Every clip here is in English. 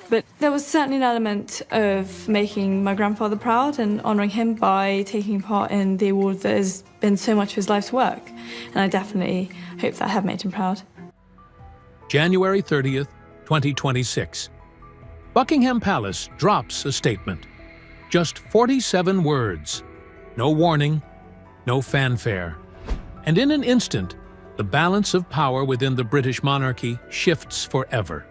But there was certainly an element of making my grandfather proud and honouring him by taking part in the award that has been so much of his life's work. And I definitely hope that I have made him proud. January 30th, 2026. Buckingham Palace drops a statement. Just 47 words. No warning, no fanfare. And in an instant, the balance of power within the British monarchy shifts forever.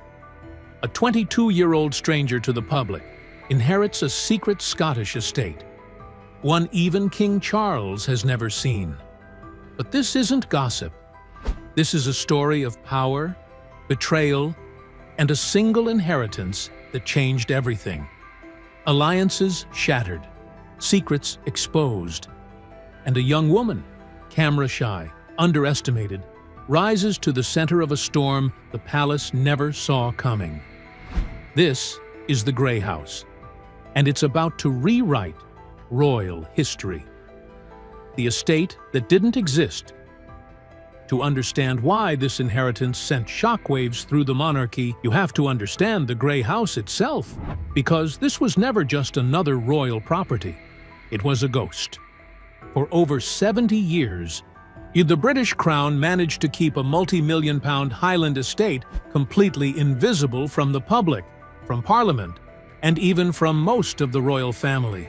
A 22-year-old stranger to the public inherits a secret Scottish estate, one even King Charles has never seen. But this isn't gossip. This is a story of power, betrayal, and a single inheritance that changed everything. Alliances shattered, secrets exposed, and a young woman, camera-shy, underestimated, rises to the center of a storm the palace never saw coming. This is the Grey House, and it's about to rewrite royal history. The estate that didn't exist. To understand why this inheritance sent shockwaves through the monarchy, you have to understand the Grey House itself, because this was never just another royal property. It was a ghost. For over 70 years, the British Crown managed to keep a multi-million-pound Highland estate completely invisible from the public, from Parliament, and even from most of the royal family.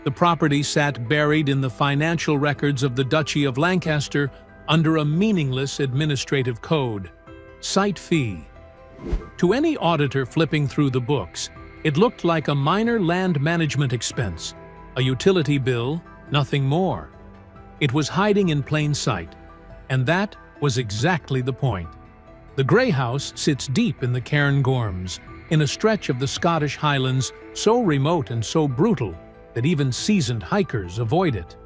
The property sat buried in the financial records of the Duchy of Lancaster under a meaningless administrative code, site fee. To any auditor flipping through the books, it looked like a minor land management expense, a utility bill, nothing more. It was hiding in plain sight, and that was exactly the point. The Grey House sits deep in the Cairngorms, in a stretch of the Scottish Highlands so remote and so brutal that even seasoned hikers avoid it.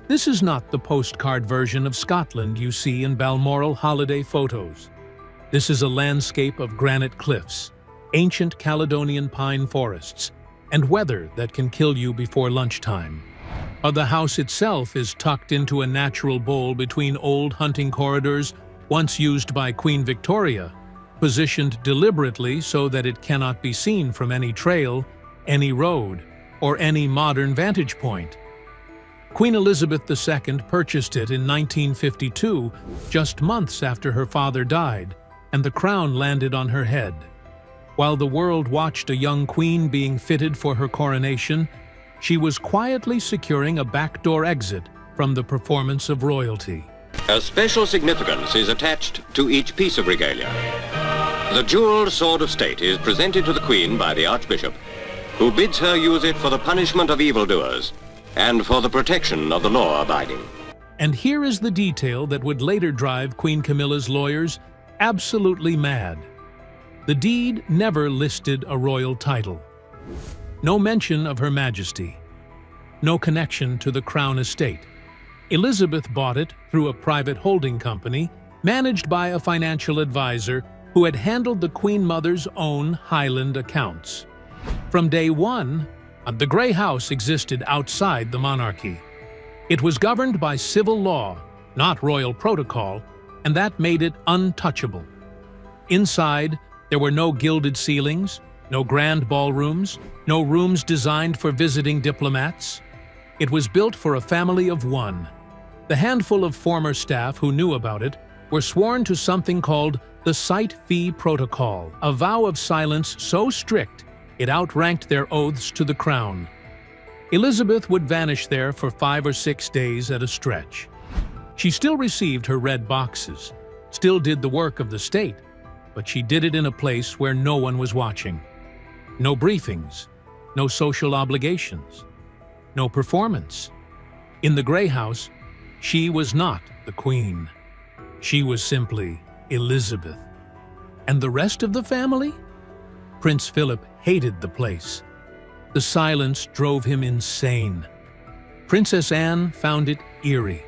This is not the postcard version of Scotland you see in Balmoral holiday photos. This is a landscape of granite cliffs, ancient Caledonian pine forests, and weather that can kill you before lunchtime. The house itself is tucked into a natural bowl between old hunting corridors once used by Queen Victoria, positioned deliberately so that it cannot be seen from any trail, any road, or any modern vantage point. Queen Elizabeth II purchased it in 1952, just months after her father died, and the crown landed on her head. While the world watched a young queen being fitted for her coronation, she was quietly securing a backdoor exit from the performance of royalty. A special significance is attached to each piece of regalia. The jeweled sword of state is presented to the Queen by the Archbishop, who bids her use it for the punishment of evildoers and for the protection of the law-abiding. And here is the detail that would later drive Queen Camilla's lawyers absolutely mad. The deed never listed a royal title. No mention of Her Majesty. No connection to the Crown estate. Elizabeth bought it through a private holding company managed by a financial advisor who had handled the Queen Mother's own Highland accounts. From day one, the Grey House existed outside the monarchy. It was governed by civil law, not royal protocol, and that made it untouchable. Inside, there were no gilded ceilings, no grand ballrooms, no rooms designed for visiting diplomats. It was built for a family of one. The handful of former staff who knew about it were sworn to something called the Site Fee Protocol, a vow of silence so strict it outranked their oaths to the crown. Elizabeth would vanish there for 5 or 6 days at a stretch. She still received her red boxes, still did the work of the state, but she did it in a place where no one was watching. No briefings, no social obligations, no performance. In the Grey House, she was not the Queen. She was simply Elizabeth. And the rest of the family? Prince Philip hated the place. The silence drove him insane. Princess Anne found it eerie.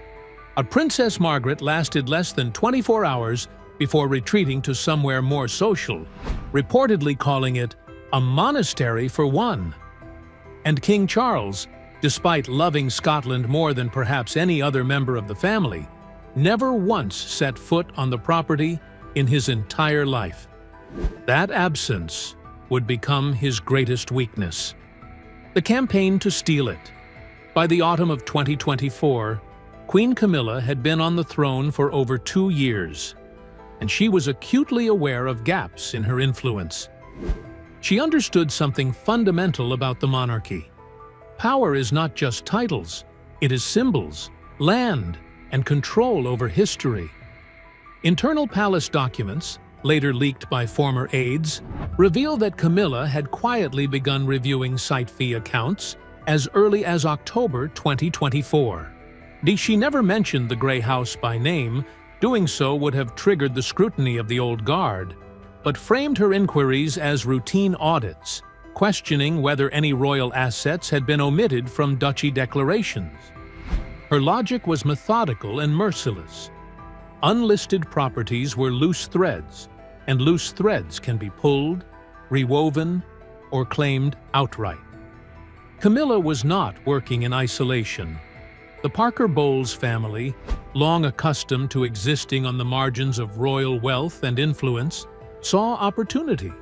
Princess Margaret lasted less than 24 hours before retreating to somewhere more social, reportedly calling it a monastery for one. And King Charles, despite loving Scotland more than perhaps any other member of the family, never once set foot on the property in his entire life. That absence would become his greatest weakness. The campaign to steal it. By the autumn of 2024, Queen Camilla had been on the throne for over 2 years, and she was acutely aware of gaps in her influence. She understood something fundamental about the monarchy. Power is not just titles, it is symbols, land, and control over history. Internal palace documents, later leaked by former aides, reveal that Camilla had quietly begun reviewing site fee accounts as early as October 2024. She never mentioned the Grey House by name. Doing so would have triggered the scrutiny of the old guard, but framed her inquiries as routine audits, questioning whether any royal assets had been omitted from duchy declarations. Her logic was methodical and merciless. Unlisted properties were loose threads, and loose threads can be pulled, rewoven, or claimed outright. Camilla was not working in isolation. The Parker Bowles family, long accustomed to existing on the margins of royal wealth and influence, saw opportunity.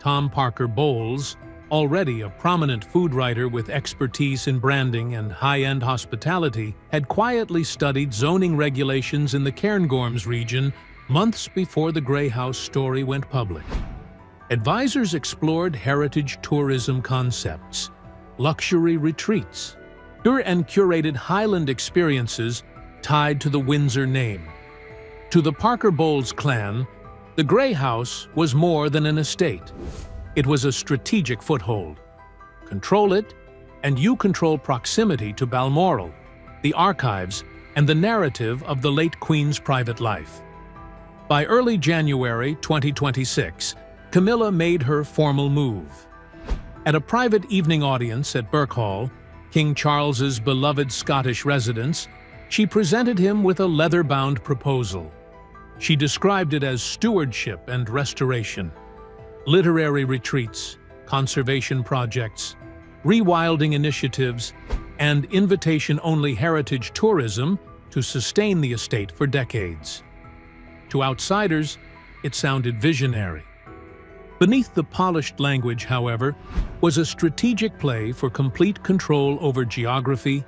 Tom Parker Bowles, already a prominent food writer with expertise in branding and high-end hospitality, had quietly studied zoning regulations in the Cairngorms region months before the Grey House story went public. Advisors explored heritage tourism concepts, luxury retreats, and curated Highland experiences tied to the Windsor name. To the Parker Bowles clan, the Grey House was more than an estate. It was a strategic foothold. Control it, and you control proximity to Balmoral, the archives, and the narrative of the late Queen's private life. By early January 2026, Camilla made her formal move. At a private evening audience at Birk Hall, King Charles's beloved Scottish residence, she presented him with a leather-bound proposal. She described it as stewardship and restoration, literary retreats, conservation projects, rewilding initiatives, and invitation-only heritage tourism to sustain the estate for decades. To outsiders, it sounded visionary. Beneath the polished language, however, was a strategic play for complete control over geography,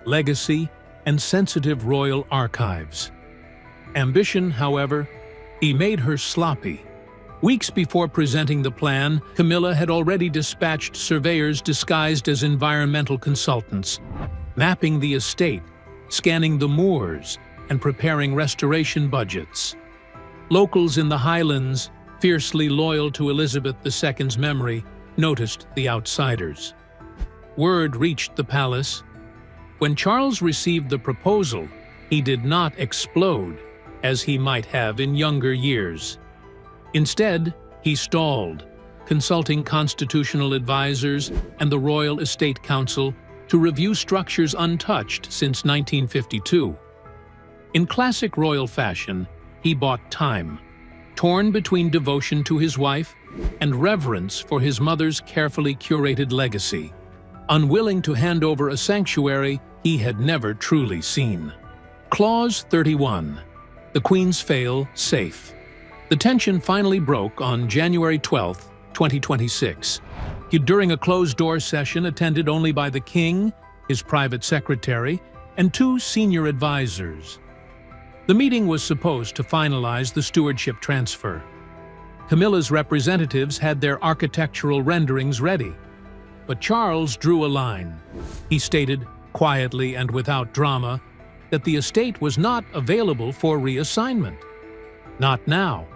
legacy, and sensitive royal archives. Ambition, however, he made her sloppy. Weeks before presenting the plan, Camilla had already dispatched surveyors disguised as environmental consultants, mapping the estate, scanning the moors, and preparing restoration budgets. Locals in the Highlands, fiercely loyal to Elizabeth II's memory, noticed the outsiders. Word reached the palace. When Charles received the proposal, he did not explode, as he might have in younger years. Instead, he stalled, consulting constitutional advisors and the Royal Estate Council to review structures untouched since 1952. In classic royal fashion, he bought time, torn between devotion to his wife and reverence for his mother's carefully curated legacy, unwilling to hand over a sanctuary he had never truly seen. Clause 31. The Queen's Fail Safe. The tension finally broke on January 12, 2026. During a closed-door session attended only by the King, his private secretary, and 2 senior advisors. The meeting was supposed to finalize the stewardship transfer. Camilla's representatives had their architectural renderings ready, but Charles drew a line. He stated, quietly and without drama, that the estate was not available for reassignment. Not now.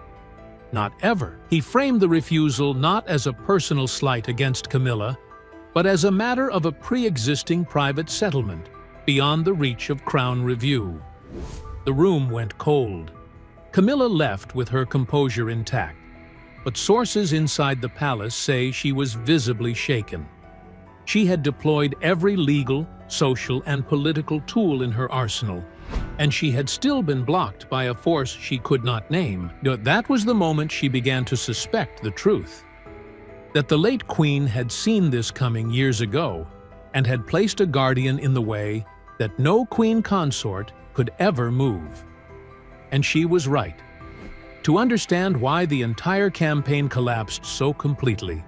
Not ever. He framed the refusal not as a personal slight against Camilla, but as a matter of a pre-existing private settlement beyond the reach of Crown review. The room went cold. Camilla left with her composure intact, but sources inside the palace say she was visibly shaken. She had deployed every legal, social, and political tool in her arsenal, and she had still been blocked by a force she could not name. That was the moment she began to suspect the truth. That the late Queen had seen this coming years ago and had placed a guardian in the way that no Queen consort could ever move. And she was right. To understand why the entire campaign collapsed so completely,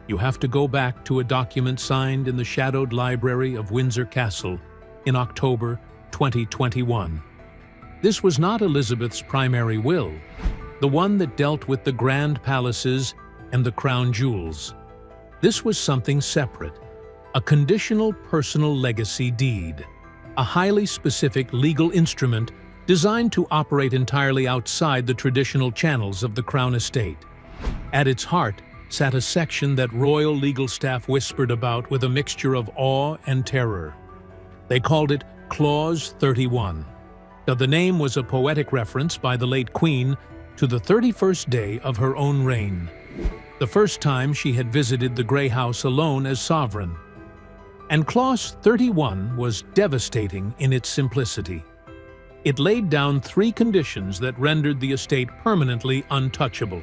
you have to go back to a document signed in the shadowed library of Windsor Castle in October 2021. This was not Elizabeth's primary will, the one that dealt with the grand palaces and the crown jewels. This was something separate, a conditional personal legacy deed, a highly specific legal instrument designed to operate entirely outside the traditional channels of the Crown Estate. At its heart sat a section that royal legal staff whispered about with a mixture of awe and terror. They called it Clause 31. Now, the name was a poetic reference by the late Queen to the 31st day of her own reign, the first time she had visited the Grey House alone as sovereign. And Clause 31 was devastating in its simplicity. It laid down 3 conditions that rendered the estate permanently untouchable.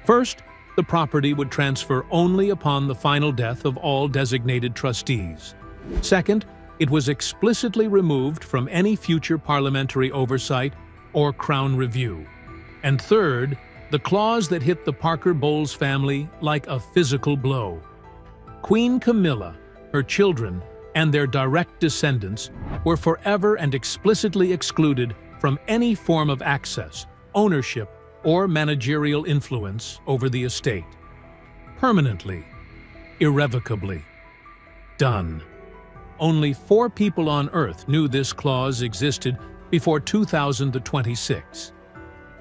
First, the property would transfer only upon the final death of all designated trustees. Second, it was explicitly removed from any future parliamentary oversight or Crown review. And third, the clause that hit the Parker Bowles family like a physical blow. Queen Camilla, her children, and their direct descendants were forever and explicitly excluded from any form of access, ownership, or managerial influence over the estate. Permanently, irrevocably. Done. Only 4 people on Earth knew this clause existed before 2026.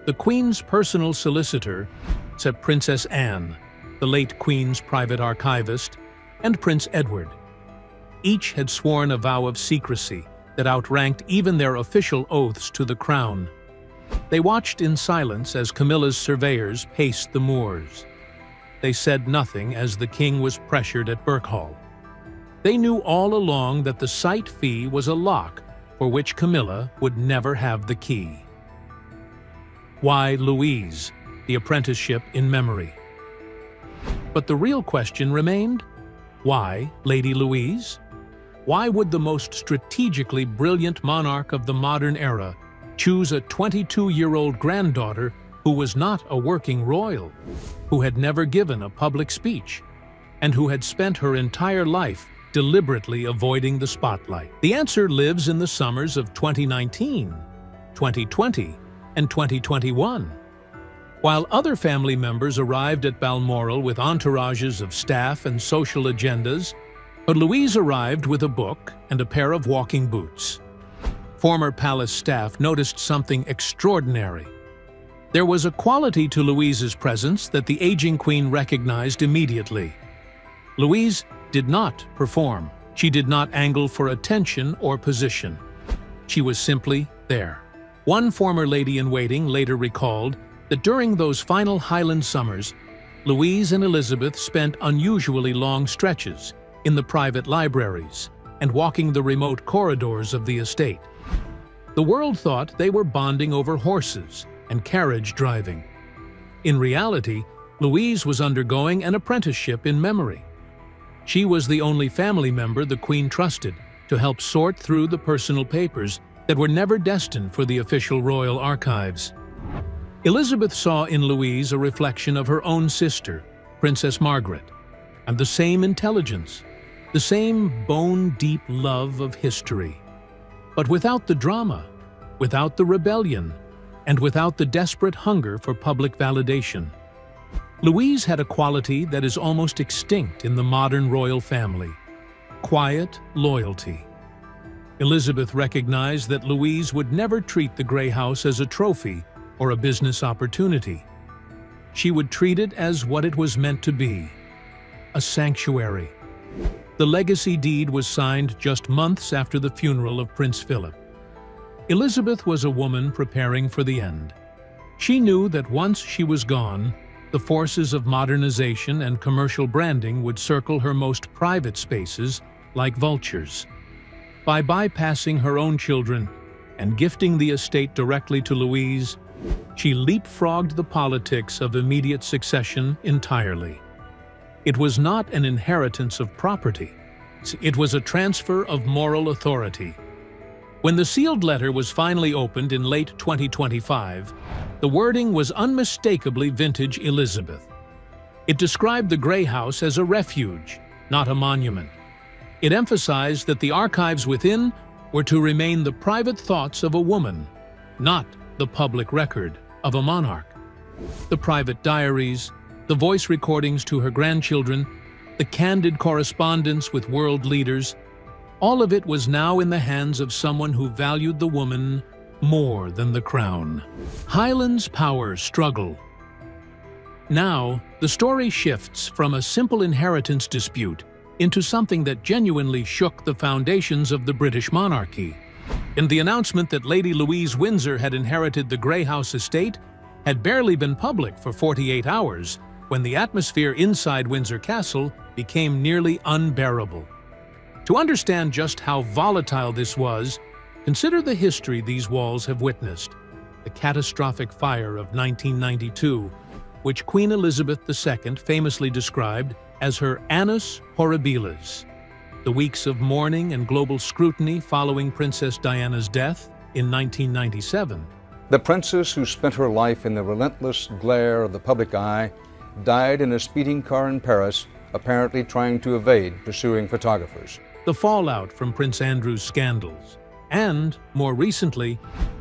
The Queen's personal solicitor, except Princess Anne, the late Queen's private archivist, and Prince Edward. Each had sworn a vow of secrecy that outranked even their official oaths to the Crown. They watched in silence as Camilla's surveyors paced the moors. They said nothing as the king was pressured at Birkhall. They knew all along that the site fee was a lock for which Camilla would never have the key. Why Louise, the apprenticeship in memory? But the real question remained, why Lady Louise? Why would the most strategically brilliant monarch of the modern era choose a 22-year-old granddaughter who was not a working royal, who had never given a public speech, and who had spent her entire life deliberately avoiding the spotlight? The answer lives in the summers of 2019, 2020, and 2021. While other family members arrived at Balmoral with entourages of staff and social agendas, but Louise arrived with a book and a pair of walking boots. Former palace staff noticed something extraordinary. There was a quality to Louise's presence that the aging queen recognized immediately. Louise did not perform. She did not angle for attention or position. She was simply there. One former lady-in-waiting later recalled that during those final Highland summers, Louise and Elizabeth spent unusually long stretches in the private libraries and walking the remote corridors of the estate. The world thought they were bonding over horses and carriage driving. In reality, Louise was undergoing an apprenticeship in memory. She was the only family member the Queen trusted to help sort through the personal papers that were never destined for the official royal archives. Elizabeth saw in Louise a reflection of her own sister, Princess Margaret, and the same intelligence, the same bone-deep love of history. But without the drama, without the rebellion, and without the desperate hunger for public validation. Louise had a quality that is almost extinct in the modern royal family: quiet loyalty. Elizabeth recognized that Louise would never treat the Grey House as a trophy or a business opportunity. She would treat it as what it was meant to be: a sanctuary. The legacy deed was signed just months after the funeral of Prince Philip. Elizabeth was a woman preparing for the end. She knew that once she was gone, the forces of modernization and commercial branding would circle her most private spaces like vultures. By bypassing her own children and gifting the estate directly to Louise, she leapfrogged the politics of immediate succession entirely. It was not an inheritance of property. It was a transfer of moral authority. When the sealed letter was finally opened in late 2025, the wording was unmistakably vintage Elizabeth. It described the Grey House as a refuge, not a monument. It emphasized that the archives within were to remain the private thoughts of a woman, not the public record of a monarch. The private diaries, the voice recordings to her grandchildren, the candid correspondence with world leaders, all of it was now in the hands of someone who valued the woman more than the crown. Highland's power struggle. Now, the story shifts from a simple inheritance dispute into something that genuinely shook the foundations of the British monarchy. And the announcement that Lady Louise Windsor had inherited the Grey House estate had barely been public for 48 hours when the atmosphere inside Windsor Castle became nearly unbearable. To understand just how volatile this was, consider the history these walls have witnessed. The catastrophic fire of 1992, which Queen Elizabeth II famously described as her annus horribilis. The weeks of mourning and global scrutiny following Princess Diana's death in 1997. The princess, who spent her life in the relentless glare of the public eye, died in a speeding car in Paris, apparently trying to evade pursuing photographers. The fallout from Prince Andrew's scandals, and, more recently,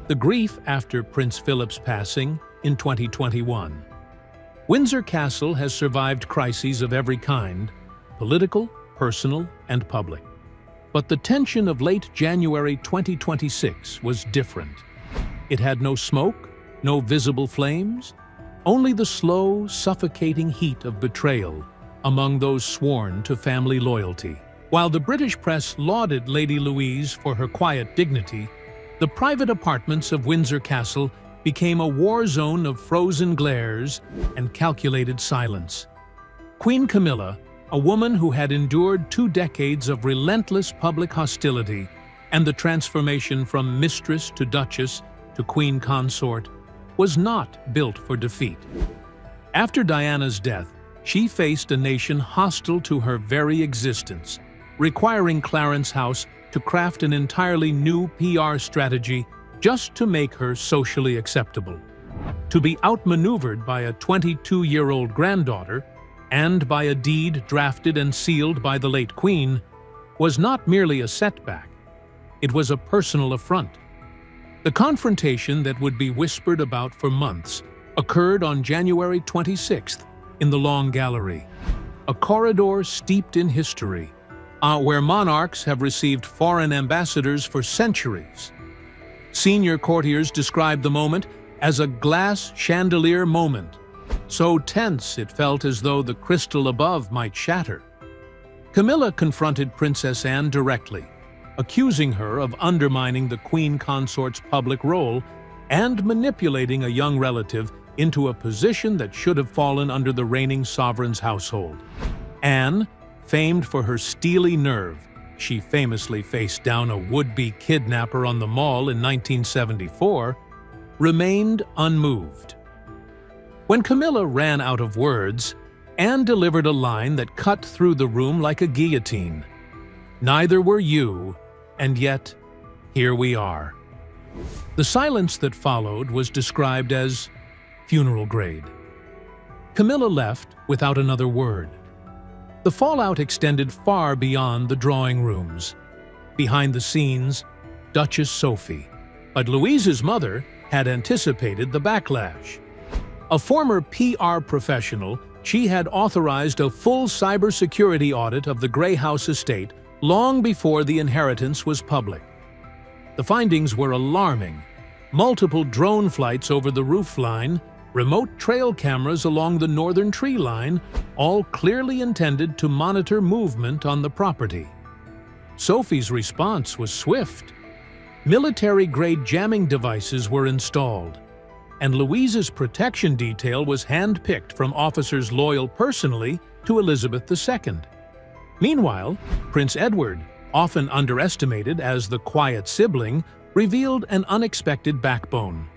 the grief after Prince Philip's passing in 2021. Windsor Castle has survived crises of every kind, political, personal, and public. But the tension of late January 2026 was different. It had no smoke, no visible flames, only the slow, suffocating heat of betrayal among those sworn to family loyalty. While the British press lauded Lady Louise for her quiet dignity, the private apartments of Windsor Castle became a war zone of frozen glares and calculated silence. Queen Camilla, a woman who had endured 2 decades of relentless public hostility and the transformation from mistress to duchess to queen consort, was not built for defeat. After Diana's death, she faced a nation hostile to her very existence, requiring Clarence House to craft an entirely new PR strategy just to make her socially acceptable. To be outmaneuvered by a 22-year-old granddaughter and by a deed drafted and sealed by the late Queen was not merely a setback, it was a personal affront. The confrontation that would be whispered about for months occurred on January 26th in the Long Gallery, a corridor steeped in history, where monarchs have received foreign ambassadors for centuries. Senior courtiers described the moment as a glass chandelier moment, so tense it felt as though the crystal above might shatter. Camilla confronted Princess Anne directly, accusing her of undermining the Queen Consort's public role and manipulating a young relative into a position that should have fallen under the reigning sovereign's household. Anne, famed for her steely nerve, she famously faced down a would-be kidnapper on the Mall in 1974, remained unmoved. When Camilla ran out of words, Anne delivered a line that cut through the room like a guillotine. "Neither were you, and yet, here we are." The silence that followed was described as funeral grade. Camilla left without another word. The fallout extended far beyond the drawing rooms. Behind the scenes, Duchess Sophie. But Louise's mother had anticipated the backlash. A former PR professional, she had authorized a full cybersecurity audit of the Grey House estate long before the inheritance was public. The findings were alarming. Multiple drone flights over the roofline, remote trail cameras along the northern tree line, all clearly intended to monitor movement on the property. Sophie's response was swift. Military-grade jamming devices were installed, and Louise's protection detail was hand-picked from officers loyal personally to Elizabeth II. Meanwhile, Prince Edward, often underestimated as the quiet sibling, revealed an unexpected backbone.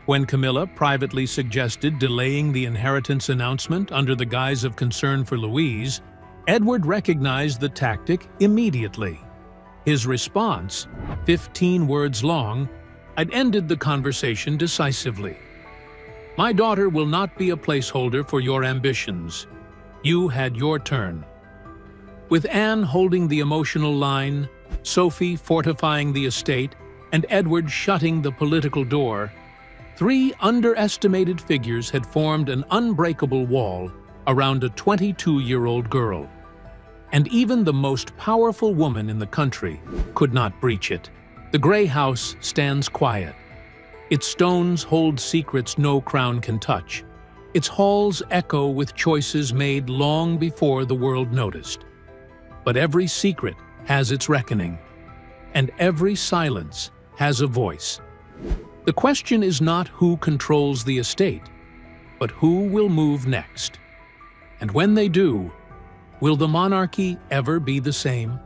When Camilla privately suggested delaying the inheritance announcement under the guise of concern for Louise, Edward recognized the tactic immediately. His response, 15 words long, had ended the conversation decisively. "My daughter will not be a placeholder for your ambitions. You had your turn." With Anne holding the emotional line, Sophie fortifying the estate, and Edward shutting the political door, 3 underestimated figures had formed an unbreakable wall around a 22-year-old girl. And even the most powerful woman in the country could not breach it. The Grey House stands quiet. Its stones hold secrets no crown can touch. Its halls echo with choices made long before the world noticed. But every secret has its reckoning, and every silence has a voice. The question is not who controls the estate, but who will move next. And when they do, will the monarchy ever be the same?